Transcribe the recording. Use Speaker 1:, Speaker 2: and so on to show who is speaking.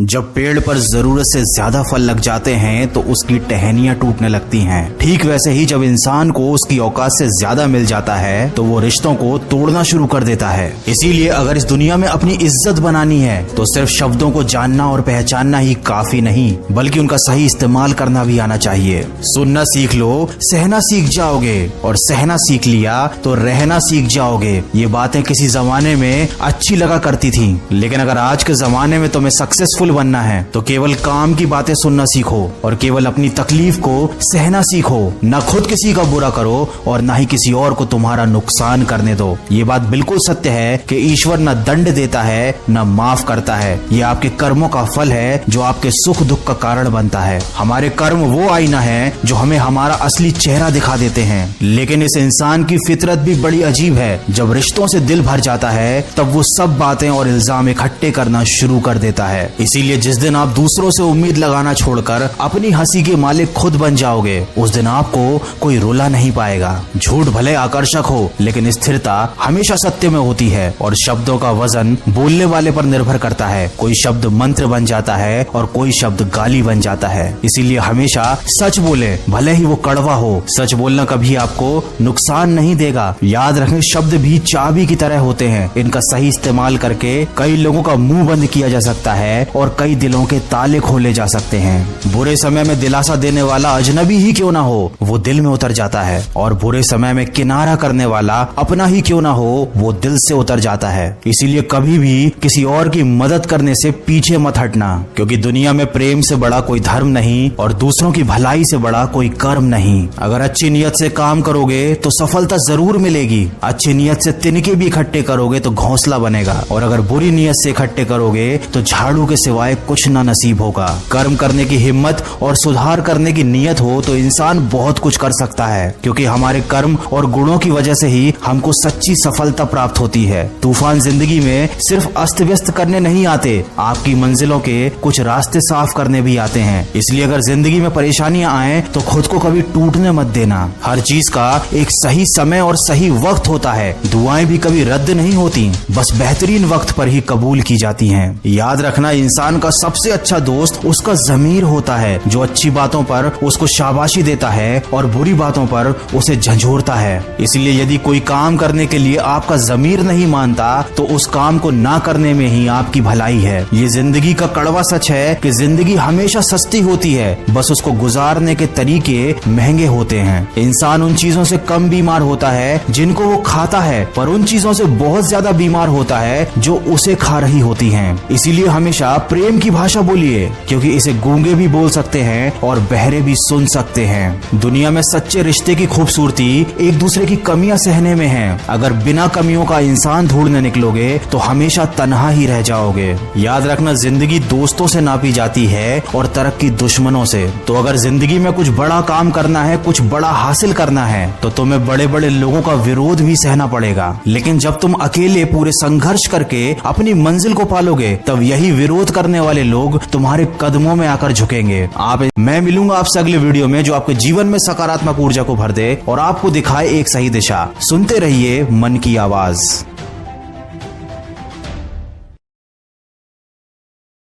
Speaker 1: जब पेड़ पर जरूरत से ज्यादा फल लग जाते हैं तो उसकी टहनियां टूटने लगती हैं। ठीक वैसे ही जब इंसान को उसकी औकात से ज्यादा मिल जाता है तो वो रिश्तों को तोड़ना शुरू कर देता है। इसीलिए अगर इस दुनिया में अपनी इज्जत बनानी है तो सिर्फ शब्दों को जानना और पहचानना ही काफी नहीं, बल्कि उनका सही इस्तेमाल करना भी आना चाहिए। सुनना सीख लो, सहना सीख जाओगे, और सहना सीख लिया तो रहना सीख जाओगे। ये बातें किसी जमाने में अच्छी लगा करती थी, लेकिन अगर आज के जमाने में तुम्हें सक्सेसफुल बनना है तो केवल काम की बातें सुनना सीखो और केवल अपनी तकलीफ को सहना सीखो। न खुद किसी का बुरा करो और न ही किसी और को तुम्हारा नुकसान करने दो। ये बात बिल्कुल सत्य है कि ईश्वर न दंड देता है न माफ करता है। ये आपके कर्मों का फल है जो आपके सुख दुख का कारण बनता है। हमारे कर्म वो आईना है जो हमें हमारा असली चेहरा दिखा देते हैं। लेकिन इस इंसान की फितरत भी बड़ी अजीब है। जब रिश्तों से दिल भर जाता है तब वो सब बातें और इल्जाम इकट्ठे करना शुरू कर देता है। इसीलिए जिस दिन आप दूसरों से उम्मीद लगाना छोड़कर अपनी हंसी के मालिक खुद बन जाओगे, उस दिन आपको कोई रुला नहीं पाएगा। झूठ भले आकर्षक हो, लेकिन स्थिरता हमेशा सत्य में होती है और शब्दों का वजन बोलने वाले पर निर्भर करता है। कोई शब्द मंत्र बन जाता है और कोई शब्द गाली बन जाता है। इसीलिए हमेशा सच बोले, भले ही वो कड़वा हो। सच बोलना कभी आपको नुकसान नहीं देगा। याद रखें, शब्द भी चाबी की तरह होते हैं। इनका सही इस्तेमाल करके कई लोगों का मुंह बंद किया जा सकता है और कई दिलों के ताले खोले जा सकते हैं। बुरे समय में दिलासा देने वाला अजनबी ही क्यों ना हो, वो दिल में उतर जाता है, और बुरे समय में किनारा करने वाला अपना ही क्यों ना हो, वो दिल से उतर जाता है। इसीलिए कभी भी किसी और की मदद करने से पीछे मत हटना, क्योंकि दुनिया में प्रेम से बड़ा कोई धर्म नहीं और दूसरों की भलाई से बड़ा कोई कर्म नहीं। अगर अच्छी नियत से काम करोगे तो सफलता जरूर मिलेगी। अच्छी नियत से तिनके भी इकट्ठे करोगे तो घोंसला बनेगा, और अगर बुरी नियत से इकट्ठे करोगे तो झाड़ू के सिवाय कुछ ना नसीब होगा। कर्म करने की हिम्मत और सुधार करने की नियत हो तो इंसान बहुत कुछ कर सकता है, क्योंकि हमारे कर्म और गुणों की वजह से ही हमको सच्ची सफलता प्राप्त होती है। तूफान जिंदगी में सिर्फ अस्त व्यस्त करने नहीं आते, आपकी मंजिलों के कुछ रास्ते साफ करने भी आते हैं। इसलिए अगर जिंदगी में परेशानियां आए तो खुद को कभी टूटने मत देना। हर चीज का एक सही समय और सही वक्त होता है। दुआएं भी कभी रद्द नहीं होती, बस बेहतरीन वक्त पर ही कबूल की जाती हैं। याद रखना, इंसान का सबसे अच्छा दोस्त उसका ज़मीर होता है, जो अच्छी बातों पर उसको शाबाशी देता है और बुरी बातों पर उसे झंझोरता है। इसलिए यदि कोई काम करने के लिए आपका ज़मीर नहीं मानता तो उस काम को ना करने में ही आपकी भलाई है। ये जिंदगी का कड़वा सच है कि जिंदगी हमेशा सस्ती होती है, बस उसको गुजारने के तरीके महंगे होते हैं। इंसान उन चीजों से कम बीमार होता है जिनको वो खाता है, पर उन चीजों से बहुत ज्यादा बीमार होता है जो उसे खा रही होती हैं। इसीलिए हमेशा प्रेम की भाषा बोलिए, क्योंकि इसे गूंगे भी बोल सकते हैं और बहरे भी सुन सकते हैं। दुनिया में सच्चे रिश्ते की खूबसूरती एक दूसरे की कमियां सहने में है। अगर बिना कमियों का इंसान ढूंढने निकलोगे तो हमेशा तन्हा ही रह जाओगे। याद रखना, जिंदगी दोस्तों से नापी जाती है और तरक्की दुश्मनों से। तो अगर जिंदगी में कुछ बड़ा काम करना है, कुछ बड़ा हासिल करना है, तो तुम्हें बड़े बड़े लोगों का विरोध भी सहना पड़ेगा। लेकिन जब तुम अकेले पूरे संघर्ष करके अपनी मंजिल को पालोगे, तब यही विरोध करने वाले लोग तुम्हारे कदमों में आकर झुकेंगे। मैं मिलूंगा आपसे अगले वीडियो में, जो आपके जीवन में सकारात्मक ऊर्जा को भर दे और आपको दिखाए एक सही दिशा। सुनते रहिए मन की आवाज।